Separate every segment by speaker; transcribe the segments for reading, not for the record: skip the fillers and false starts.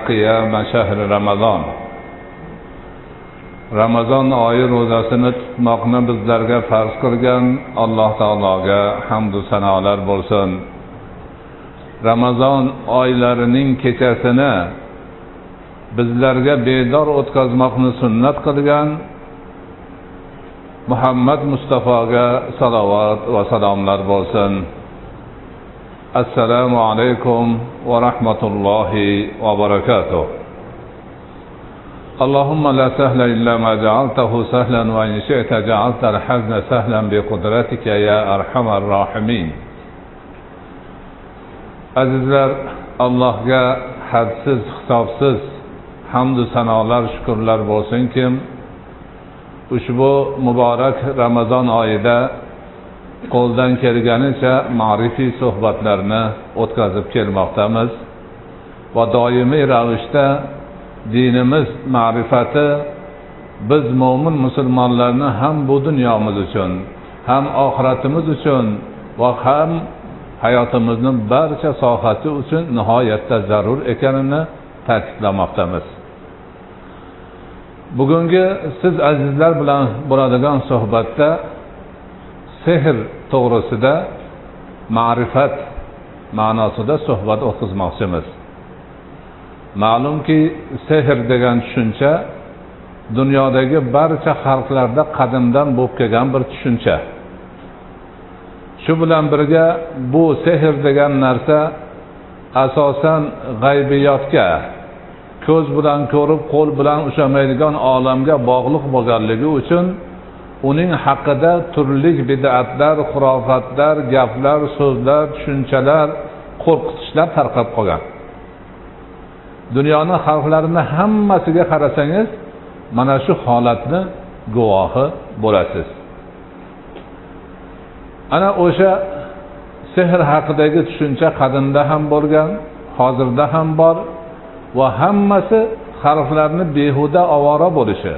Speaker 1: قيام شهر رمضان. Ramazon oyi ro'zasini tutmoqni bizlarga farz qilgan Alloh taologa hamd va sanolar bo'lsin. Ramazon oylarining kechasini bizlarga bedor o'tkazmoqni sunnat qilgan Muhammad Mustafoga salovat va salomlar bo'lsin. Assalomu alaykum va rahmatullohi va barakatuh. اللهم لا سهل إلا ما جعلته سهلا وإن شئت جعلت الحزن سهلا بقدرتك يا أرحم الراحمين. Azizlar, Allohga hadsiz hisobsiz hamd va sanolar, shukrlar bo'lsinki, ushbu muborak Ramazon oyida qo'ldan kelganicha ma'rifiy suhbatlarni o'tkazib kelmoqdamiz va doimiy ravishda dinimiz ma'rifati biz mo'min musulmonlarni ham bu dunyomiz uchun, ham oxiratimiz uchun va ham hayotimizning barcha sohasi uchun nihoyatda zarur ekanini ta'kidlamoqdamiz. Bugungi siz azizlar bilan bo'ladigan suhbatda sehr to'g'risida, ma'rifat ma'nosida suhbat o'tkazmoqchimiz. Ma'lumki, sehr degan tushuncha dunyodagi barcha xalqlarda qadimdan bo'lib kelgan bir tushuncha. Shu bilan birga bu sehr degan narsa asosan g'aybiyotga, ko'z bilan ko'rib, qo'l bilan ushlamaydigan olamga bog'liq bo'lganligi uchun uning haqida turli bid'atlar, xurofatlar, gaplar, so'zlar, tushunchalar, qo'rqitishlar tarqab qolgan. Dunyoning xalqlarini hammasiga qarasangiz, mana shu holatni guvohi bo'lasiz. Ana o'sha sehr haqidagi tushuncha qadimda ham bo'lgan, hozirda ham bor va hammasi xalqlarni behuda ovora bo'lishi,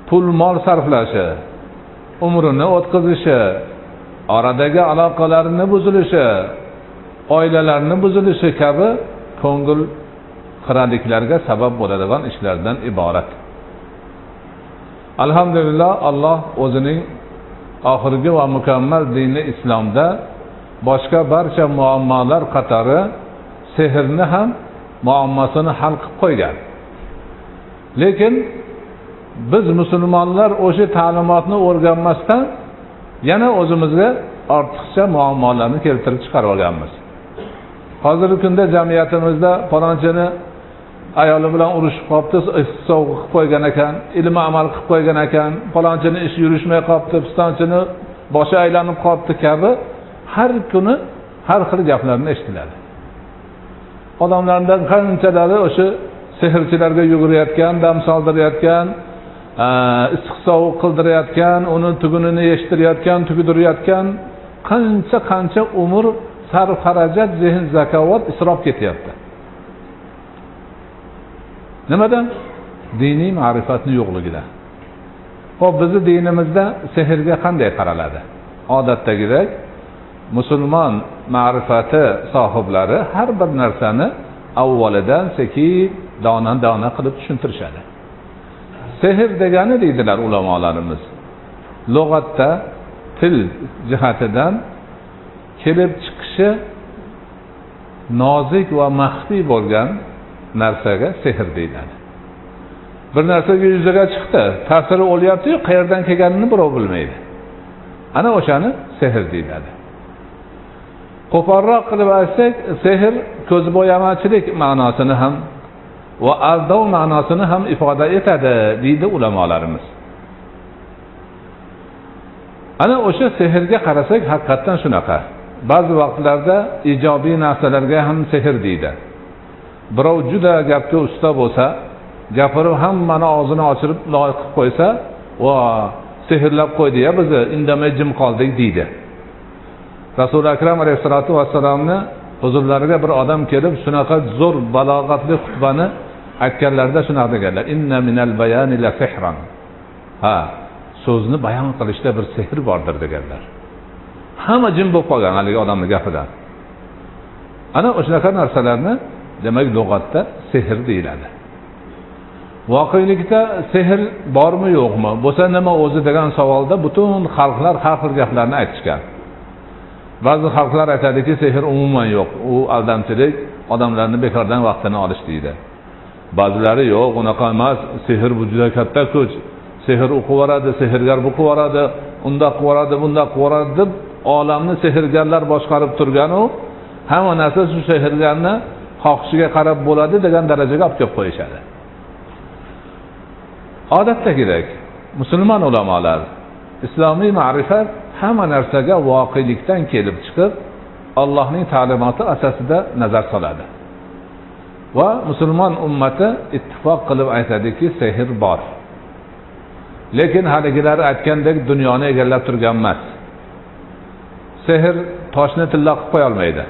Speaker 1: pul mol sarflashi, umrini o'tkazishi, oradagi aloqalarini buzilishi, oilalarni buzilishi kabi ko'ngil xiraliklarga sabab bo'ladigan ishlardan iborat. Alhamdulillah, Alloh o'zining oxirgi va mukammal dini islomda boshqa barcha muammolar qatori sehrni ham muammosini hal qilib qo'ygan. Lekin biz musulmonlar o'sha ta'limotni o'rganmasdan yana o'zimizga ortiqcha muammolarni keltirib chiqarib olganmiz. Hozirgi kunda jamiyatimizda falonchini ayoli bilan urushib qolibdi, sovuq qilib qo'ygan ekan, ilmi amal qilib qo'ygan ekan, falonchini ish yurishmay qolibdi, pistonchini boshi aylanib qolibdi kabi har kuni har xil gaplarni eshitiladi. Odamlardan qanchalari o'sha sehrchilarga yugurayotgan, dam soldirayotgan, issiq sovuq qildirayotgan, uni tugunini eshittirayotgan, tugdirayotgan, qancha umr sarf xarajat, zehn zakovat isrof ketyapti. Nimadan? Diniy ma'rifatning yo'qligidan. Xo'p, bizning dinimizda sehrga qanday qaraladi? Odatdagidek, musulmon ma'rifati sohiblari har bir narsani avvalidan sekin dona qilib tushuntirishadi. Sehr degani deydilar ulamolarimiz, lug'atda til jihatidan kelib chiqishi nozik va maxfiy bo'lgan narsaga sehr deyiladi. Bir narsaga yuzaga chiqdi, ta'siri o'lyapti-yu, qayerdan kelganini birov bilmaydi. Ana o'shani sehr deyiladi. Qo'polroq qilib aytsak, sehr ko'zbo'yamachilik ma'nosini ham va aldov ma'nosini ham ifoda etadi, deydi ulamolarimiz. Ana o'sha sehrga qarasak, haqiqatan shunaqa. Ba'zi vaqtlarda ijobiy narsalarga ham sehr deydi. Birov juda gapga usta bo'lsa, gapirib hammani og'zini ochirib loyiq qilib qo'ysa, va sehrlab qo'ydi-ya, bizni indamay jim qoldik deydi. Rasul akram alayhisolatu vassalomni huzurlariga bir odam kelib, shunaqa zo'r balog'atli xutbani aytganlarida shunaqa deganlar: "Inna minal bayani la sihran." Ha, so'zni bayon qilishda bir sehr bordir deganlar. Hamma jim bo'lib qolgan haligi odamning gapidan. ana o'shunaqa narsalarni demak lug'atda sehr deyiladi. Voqelikda sehr bormi yo'qmi? Bo'lsa nima o'zi degan savolda butun xalqlar har xil gaplarni aytishgan. Ba'zi xalqlar aytadiki, sehr umuman yo'q. U aldamchilik, odamlarni bekordan vaqtini olish deydi. Ba'zilari yo'q, unaqa emas, sehr bu juda katta kuch. Sehr u qivoradi, sehrgar bu qivoradi, unda qivoradi, bunda qivoradi deb olamni sehrgarlar boshqarib turgan u hamma narsa shu sehrgarni xohishiga qarab bo'ladi degan darajaga olib kelib qo'yishadi. Odatdagidek musulmon ulamolar islomiy ma'rifat hamma narsaga voqelikdan kelib chiqib Allohning ta'limoti asosida nazar soladi. Va musulmon ummati ittifoq qilib aytadiki, sehr bor. Lekin haligilar aytgandek dunyoni egallab turgan emas. Sehr toshni tilla qilib qo'ya olmaydi.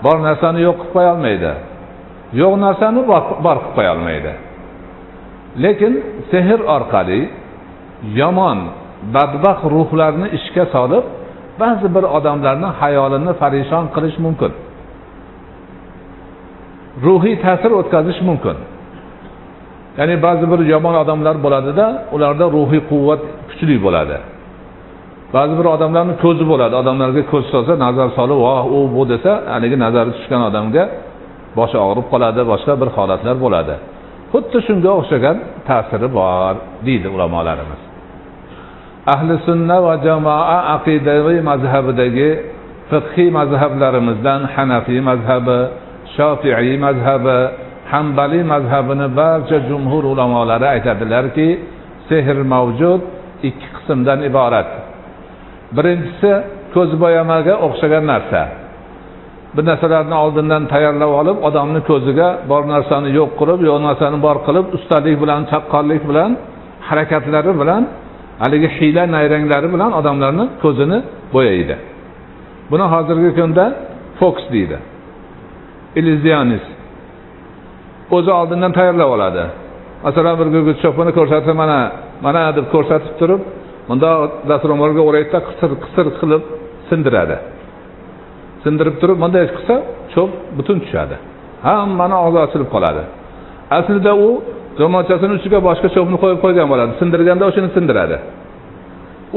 Speaker 1: Bor narsani yo'q qilib qo'ya olmaydi. Yo'q narsani bor qilib qo'ya olmaydi. Lekin sehr orqali yomon, badbaxt ruhlarni ishga solib, ba'zi bir odamlarning hayolini farishon qilish mumkin. Ruhiy ta'sir o'tkazish mumkin. Ya'ni ba'zi bir yomon odamlar bo'ladi-da, ularda ruhiy quvvat kuchli bo'ladi. Ba'zi bir odamlarning ko'zi bo'ladi. Odamlarga ko'z solsa, nazar solib, "Voh, u bu" desa, haligi nazari tushgan odamga boshi og'rib qoladi, boshqa bir holatlar bo'ladi. Xuddi shunga o'xshagan ta'siri bor deydi ulamolarimiz. Ahli sunna va jamoa aqidaviy mazhabidagi fiqhiy mazhablarimizdan Hanafiy mazhabi, Shofiiy mazhabi, Hanbali mazhabini barcha jumhur ulamolari aytadilarki, sehr mavjud, ikki qismdan iborat. Birinchisi ko'z bo'yamaga o'xshagan narsa. Bir narsalarni oldindan tayyorlab olib, odamning ko'ziga bor narsani yo'q qilib, yo'q narsani bor qilib, ustalik bilan, chaqqonlik bilan, harakatlari bilan, haligi hiyla nayranglari bilan odamlarning ko'zini bo'yaydi. Buni hozirgi kunda Fox deydi. Illuzionist. O'zi oldindan tayyorlab oladi. Masalan, bir gugurt chopini ko'rsatsa, mana deb ko'rsatib turib, bunda dasturxonga o'rayda qisir qilib sindiradi. Sindirib turib, bunday qilsa, cho'p butun tushadi. Hammani og'zi ochilib qoladi. Aslida u ro'molchasining uchiga boshqa cho'pni qo'yib qo'ygan bo'ladi. Sindirganda o'shini sindiradi.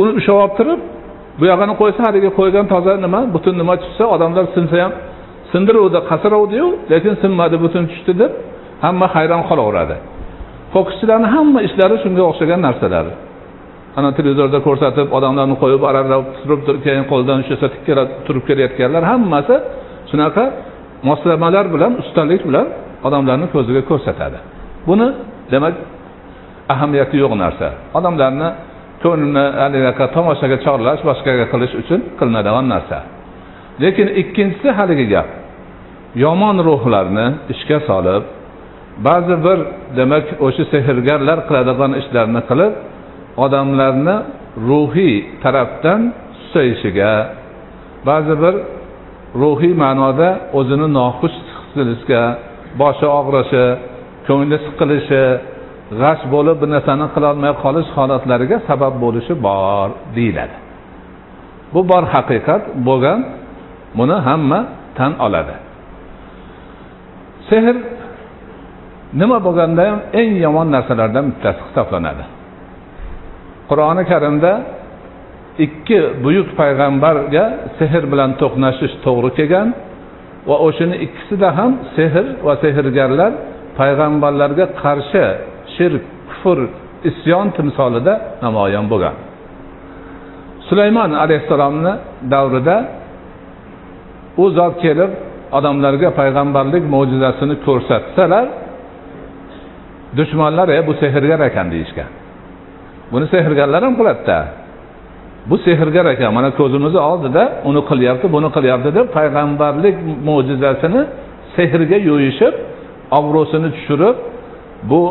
Speaker 1: Uni ushlab turib, bu yog'ini qo'ysa, haliga qo'ygan toza nima, butun nima tushsa, odamlar sinsa ham sindiruvdi, qasiruvdi-yu, lekin sinmadi, butun tushdi deb hamma hayron qolaveradi. Fokuschilarning hamma ishlari shunga o'xshagan narsalar. Ana televizorda ko'rsatib, odamlarni qo'yib ararlab turib, keyin qo'ldan ushlasa tikkilab turib kelayotganlar hammasi shunaqa moslamalar bilan, ustalik bilan odamlarning ko'ziga ko'rsatadi. Buni demak ahamiyati yo'q narsa. Odamlarni ko'nglini aliga tomoshaga chorlash, boshqaga qilish uchun qilinadigan narsa. Lekin ikkinchisi haligi gap. Yomon ruhlarni ishga solib, ba'zi bir demak o'sha sehrgarlar qiladigan ishlarni qilib, odamlarni ruhiy tarafdan susayishiga, ba'zi bir ruhiy ma'noda o'zini noxush his qilishiga, boshi og'rishi, ko'ngli siqilishi, g'ash bo'lib bir narsani qila olmay qolish holatlariga sabab bo'lishi bor deyiladi. Bu bor haqiqat bo'lgan, buni hamma tan oladi. Sehr nima bo'lganda ham eng yomon narsalardan bittasi hisoblanadi. Qur'oni Karimda ikki buyuk payg'ambarga sehr bilan to'qnashish to'g'ri kelgan va o'shini ikkisida ham sehr va sehrgarlar payg'ambarlarga qarshi shirk, kufr, isyon timsolida namoyon bo'lgan. Sulaymon alayhisalomning davrida u zot kelib odamlarga payg'ambarlik mo'jizasini ko'rsatsalar, dushmanlar bu sehrgar ekan deyishgan. Buni sehrgarlar ham qiladi-da. Bu sehrgar ekan, mana ko'zimiz oldida uni qilyapti, buni qilyapti deb payg'ambarlik mo'jizasini sehrga yo'yishib, obro'sini tushirib, bu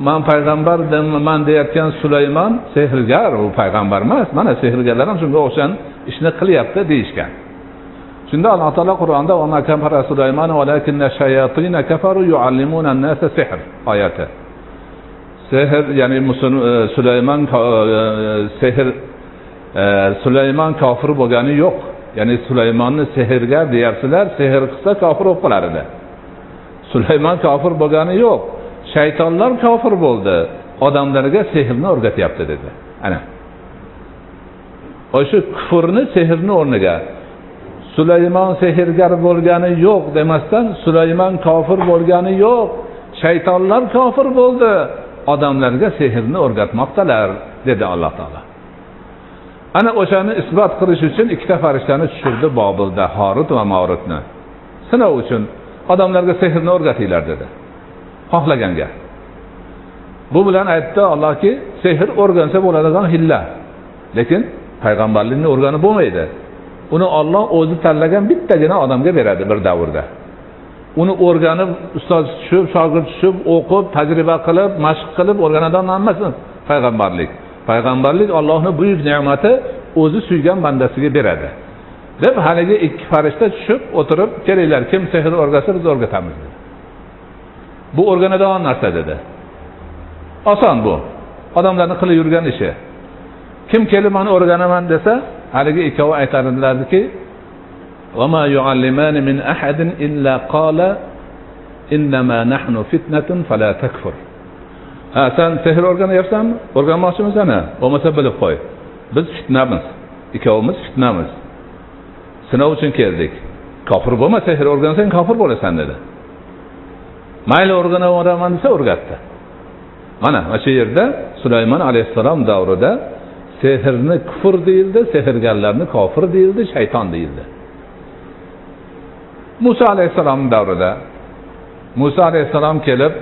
Speaker 1: men payg'ambarman deyotgan Sulaymon sehrgar, u payg'ambar emas. Mana sehrgarlar ham shunga o'xshagan ishni qilyapti deyishgan. Shunda Alloh taolo Qur'onda "Va ma kafara Sulaymon valakinna shayatin kafaru yuallimuna an-nasa sihr" oyati. Sehr, ya'ni Sulaymon kofir bo'lgani yo'q. Ya'ni Sulaymonni sehrgar deyapsizlar, sehr qilsa kofir bo'lib qolar edi. Sulaymon kofir bo'lgani yo'q. Shaytonlar kofir bo'ldi. Odamlarga sehrni o'rgatyapti dedi. Ana. O'sha kufrni sehrni o'rniga Sulaymon sehrgar bo'lgani yo'q demasdan Sulaymon kofir bo'lgani yo'q. Shaytonlar kofir bo'ldi. Odamlarga sehrni o'rgatmoqdalar dedi Alloh taolo. Ana o'shani isbot qilish uchun ikkita farishtani tushirdi Bobilda, Harut va Marutni. Sinov uchun odamlarga sehrni o'rgatinglar dedi. Xohlaganga. Bu bilan aytdi Allohki, sehr o'rgansa bo'ladigan hilla. Lekin payg'ambarlikni o'rganib bo'lmaydi. Uni Alloh o'zi tanlagan bittagina odamga beradi bir davrda. Uni o'rganib, ustoz tushib, shogird tushib, o'qib, tajriba qilib, mashq qilib o'rganadigan emas payg'ambarlik. Payg'ambarlik Allohning buyuk ne'mati o'zi suygan bandasiga beradi. Deb haligi ikki farishta tushib o'tirib, "Kelinglar, kim sehr o'rgatsa biz o'rgatamiz" dedi. Bu o'rganadigan narsa dedi. Oson bu. Odamlarning qilib yurgan ishi. Kim kelib meni o'rganaman desa, haligi ikkovi aytardilarki, "Va ma yu'allimani min ahadin illa qala innama nahnu fitnatun fala takfur." Ha, sen sehr o'rganyapsanmi? O'rganmoqchimiz ana. Bo'lmasa bilib qo'y. Biz fitnamiz. Ikkovimiz fitnamiz. Sinov uchun keldik. Kofir bo'lma, sehr o'rgansang kofir bo'lasan dedi. Mayli o'rganaveraman desa o'rgatdi. Mana shu yerda Sulaymon alayhisalom davrida sehrni kufr deyildi, sehrgarlarni kofir deyildi, shayton deyildi. Musa alayhisalom davrida Musa alayhisalom kelib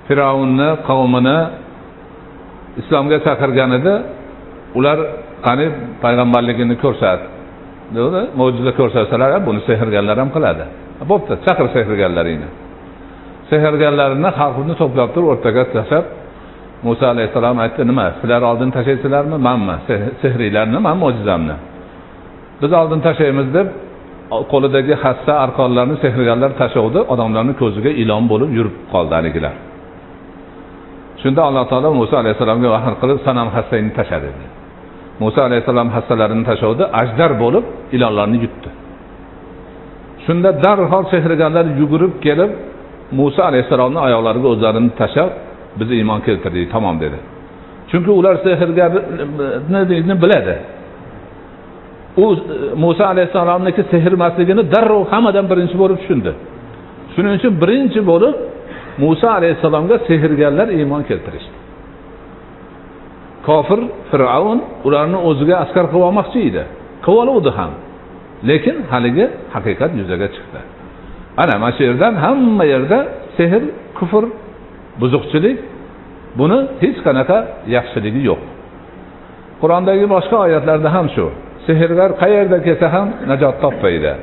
Speaker 1: Firavunni qavmini islomga chaqirganida ular qani payg'ambarligini ko'rsat. Dedi, mo'jiza ko'rsatsalar, buni sehrgarlar ham qiladi. Bo'pti, chaqir sehrgarlaringni. Sehrgarlarni xalqni to'plab turib o'rtaga tashlab Musa alayhisalom aytdi, "Nima? Sizlar oldin tashlaysizlarmi? Menmi? Sehriylarni, men mo'jizamni. Biz oldin tashlaymiz" deb qo'lidagi hassa arqonlarni sehrgarlar tashlavdi, odamlarning ko'ziga ilon bo'lib yurib qoldi haligilar. Shunda Alloh taolo Musa alayhisalomga vahiy qilib, "Sanam hassangni tasha" dedi. Musa alayhisalom hassalarini tashlavdi, ajdar bo'lib ilonlarni yutdi. Shunda darhol sehrgarlar yugurib kelib Musa alayhisalomning oyoqlariga o'zlarini tashlab, "Biz iymon keltirdik, tamom" dedi. Chunki ular sehrgarni biladi. U Musa alayhisalomniki sehr emasligini darrov hammadan birinchi bo'lib tushundi. Shuning uchun birinchi bo'lib Musa alayhisalomga sehrgarlar iymon keltirishdi. Kofir Firavun ularni o'ziga askar qilib olmoqchi edi. Qiloldi ham. Lekin haligi haqiqat yuzaga chiqdi. Ana mana shu yerdan hamma yerda sehr, kufr, buzuqchilik, buni hech qanaqa yaxshiligi yo'q. Qur'ondagi boshqa oyatlarda ham shu. Sehrgar qayerda kelsa ham najot topmaydi.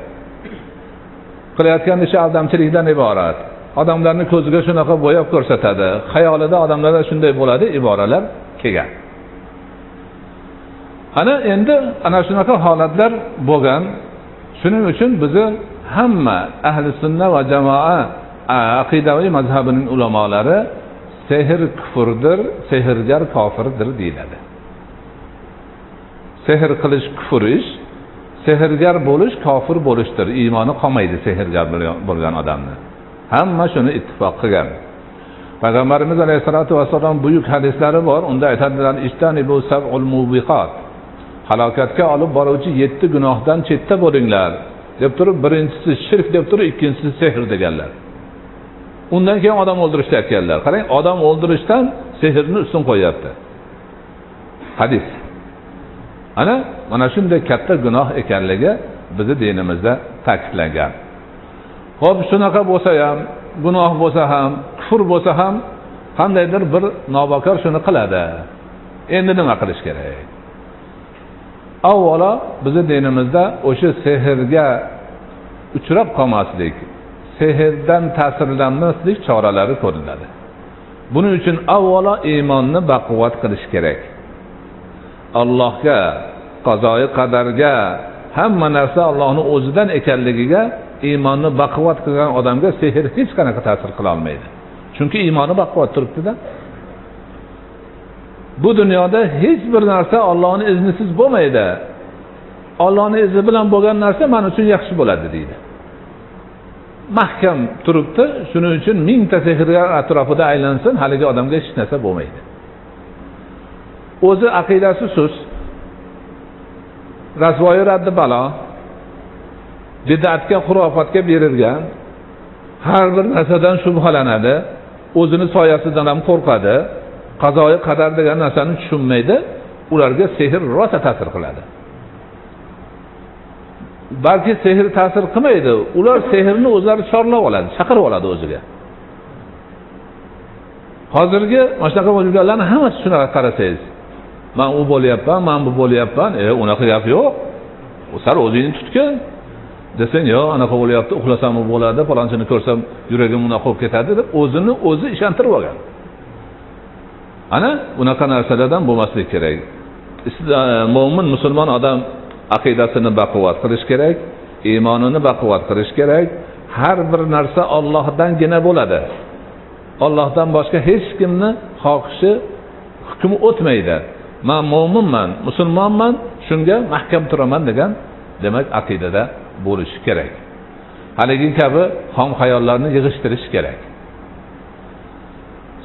Speaker 1: Qilayotgan ishi aldamchilikdan iborat. Odamlarni ko'ziga shunaqa bo'yab ko'rsatadi. Xayolida odamlarda shunday bo'ladi, iboralar kelgan. Endi shunaqa holatlar bo'lgan. Shuning uchun bizni hamma ahli sunna va jamoa aqidaviy mazhabining ulamolari sehr kufrdir, sehrgar kofirdir deyiladi. Sehr qilish kufr ish, sehrgar bo'lish kofir bo'lishdir. Iymoni qolmaydi sehrgar bo'lgan odamni. Hamma shuni ittifoq qilgan. Payg'ambarimiz alayhisolatu vasallam buyuk hadislari bor. Unda aytadilar, "Istanibu sab'ul mubiqat." Halokatga olib boruvchi 7 gunohdan chetda bo'linglar. deb turib, birinchisi shirk deb turib, ikkinchisi sehr deganlar. Undan keyin odam o'ldirishni aytganlar. Qarang, odam o'ldirishdan sehrni ustun qo'yapti. Hadis. Mana shunday katta gunoh ekanligi bizning dinimizda ta'kidlangan. Xo'p, shunaqa bo'lsa ham, gunoh bo'lsa ham, kufr bo'lsa ham, qandaydir bir nobakor shuni qiladi. Endi nima qilish kerak? Avvalo, bizning dinimizda o'sha sehrga uchrab qolmaslik, sehrdan ta'sirlanmaslik choralari ko'riladi. Buning uchun avvalo iymonni baquvvat qilish kerak. Allohga, qazoyi qadarga, hamma narsa Allohning o'zidan ekanligiga iymonni baquvvat qilgan odamga sehr hech qanaqa ta'sir qila olmaydi. Chunki iymoni baquvvat turibdi-da. Bu dunyoda hech bir narsa Allohning iznisiz bo'lmaydi. Allohning izni bilan bo'lgan narsa men uchun yaxshi bo'ladi deydi. Mahkam turibdi, shuning uchun mingta sehrgar atrofida aylansin, haligi odamga hech narsa bo'lmaydi. O'zi aqidasi sust, rasvoyi raddi balo, bid'atga, xurofatga berilgan, har bir narsadan shubhalanadi, o'zini soyasidan ham qo'rqadi, qazoyi qadar degan narsani tushunmaydi, ularga sehr rosa ta'sir qiladi. Balki sehr ta'sir qilmaydi, ular sehrni o'zlari chorlab oladi, chaqirib oladi o'ziga. Hozirgi mana shunaqa bo'lganlarning hammasi shunaqa qarasangiz, men u bo'lyapman, men bu bo'lyapman, unaqa gap yo'q. O'sar o'zingni tutgan. Desang, "Yo'q, anaqa bo'lyapti, uxlasam u bo'ladi, falonchini ko'rsam yuragim unaqa bo'lib ketadi" deb o'zini o'zi ishontirib olgan. Ana bunaqa narsalardan bo'lmaslik kerak. Mo'min, musulmon odam aqidasini baquvvat qilish kerak, iymonini baquvvat qilish kerak. Har bir narsa Allohdangina bo'ladi. Allohdan boshqa hech kimni xohishi, hukmi o'tmaydi. Men mo'minman, musulmonman, shunga mahkam turaman degan demak aqidada bo'lishi kerak. Haligi kabi xom xayollarni yig'ishtirish kerak.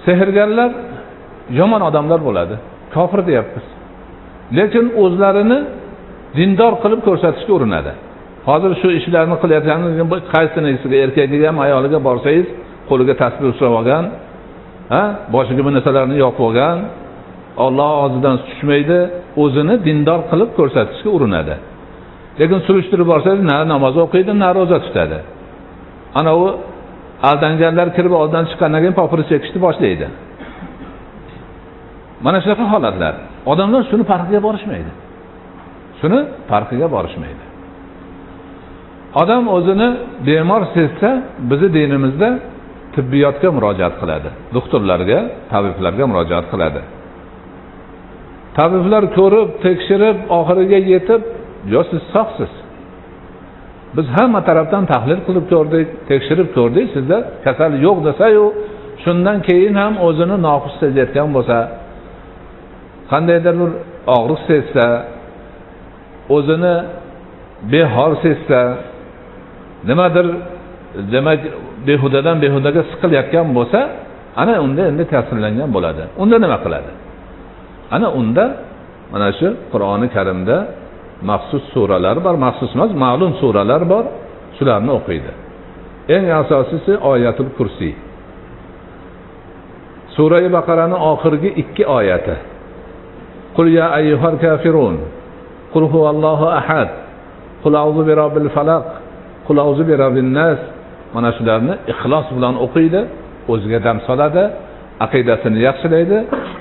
Speaker 1: Sehrgarlar yomon odamlar bo'ladi. Kofir deyapmiz. Lekin o'zlarini dindor qilib ko'rsatishga urinadi. Hozir shu ishlarni qilayotganingizda qaysinisiga, erkagiga ham ayoliga borsangiz, qo'liga tasbih ushlab olgan, boshiga bu narsalarni yoqib olgan, Alloh og'zidan tushmaydi, o'zini dindor qilib ko'rsatishga urinadi. Lekin surishtirib borsangiz, na namoz o'qiydi, na roza tutadi. Ana u aldanganlar kirib oldan chiqqandan keyin popuri chekishni boshlaydi. Mana shunaqa holatlar. Odamlar shuni farqiga borishmaydi. Odam o'zini bemor sezsa, bizni dinimizda tibbiyotga murojaat qiladi. Doktorlarga, tabiblarga murojaat qiladi. Tabiblar ko'rib, tekshirib, oxiriga yetib, "Yo, siz sog'siz. Biz hamma tarafdan tahlil qilib ko'rdik, tekshirib ko'rdik, sizda kasal yo'q" desa-yu, shundan keyin ham o'zini noxush sezayotgan bo'lsa, qandaydir bir og'riq sezsa, o'zini behol sezsa, nimadir demak behudadan behudaga siqilayotgan bo'lsa, ana unda endi ta'sirlangan bo'ladi. Unda nima qiladi? Ana unda mana shu Qur'oni Karimda maxsus suralar bor, maxsus emas, ma'lum suralar bor, shularni o'qiydi. Eng asosiysi Oyatul Kursi. Sura-i Baqaraning oxirgi 2 oyati. Qul ya ayyuhal kafirun, qul huvallohu ahad, qul a'udhu birabbil falaq, qul a'udhu birabbin nas. Mana shularni ixlos bilan o'qiydi, o'ziga dam soladi, aqidasini yaxshilaydi,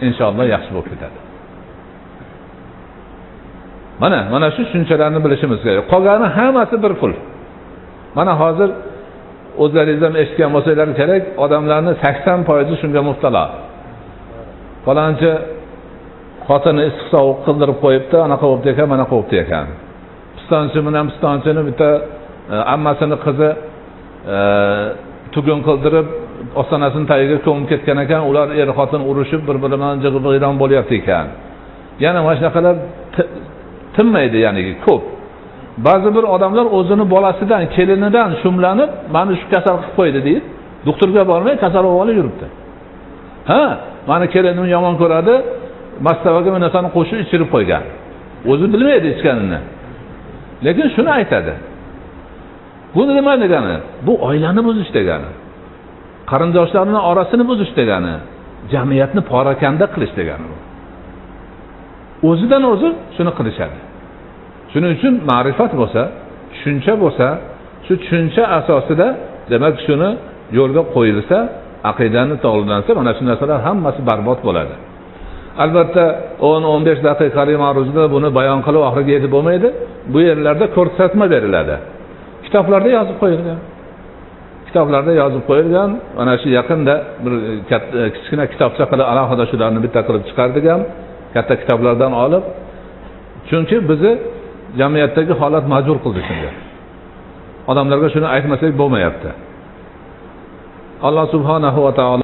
Speaker 1: inshaalloh yaxshi bo'lib ketadi. Mana shu tushunchalarni bilishimiz kerak. Qolgani hammasi bir pul. Mana hozir o'zlaringiz ham eshitgan bo'lsanglar kerak, odamlarning 80% shunga muftalo. Falonchi xotini issiq sovuq qildirib qo'yibdi, anaqa bo'libdi ekan, mana qo'yibdi ekan. Pistonchi bilan pistonchini bitta ammasini qizi tugun qildirib ostonasini tagiga ko'mib ketgan ekan, ular er xotin urushib bir-biri bilan jig'ib-g'iyron bo'lyapti ekan. Yana mana shunaqalar tinmaydi, ya'ni ko'p. Ba'zi bir odamlar o'zini bolasidan, kelinidan shumlanib, "Meni shu kasal qilib qo'ydi" deyib, doktorga bormay kasal olib yuribdi. Meni kelinim yomon ko'radi, mastavaga bir narsani qo'shib ichirib qo'ygan. O'zi bilmaydi ichganini. Lekin shuni aytadi. Bu nima degani? Bu oilani buzish degani. Qarindoshlarning orasini buzish degani. Jamiyatni porakanda qilish degani. O'zidan o'zi shuni qilishadi. Shuning uchun ma'rifat bo'lsa, tushuncha bo'lsa, shu tushuncha asosida demak shuni yo'lga qo'yilsa, aqidani to'g'rilansa, mana shu narsalar hammasi barbod bo'ladi. Albatta 10-15 daqiqalik ma'ruzada buni bayon qilib oxiriga yetib bo'lmaydi. Bu yerlarda ko'rsatma beriladi. Kitoblarda yozib qo'yilgan. Mana shu yaqinda bir kichkina kitobcha qilib alohida shularni bitta qilib chiqardik ham, katta kitoblardan olib. Chunki bizni jamiyatdagi holat majbur qildi shunga. Odamlarga shuni aytmasak bo'lmayapti. Alloh subhanahu va taolo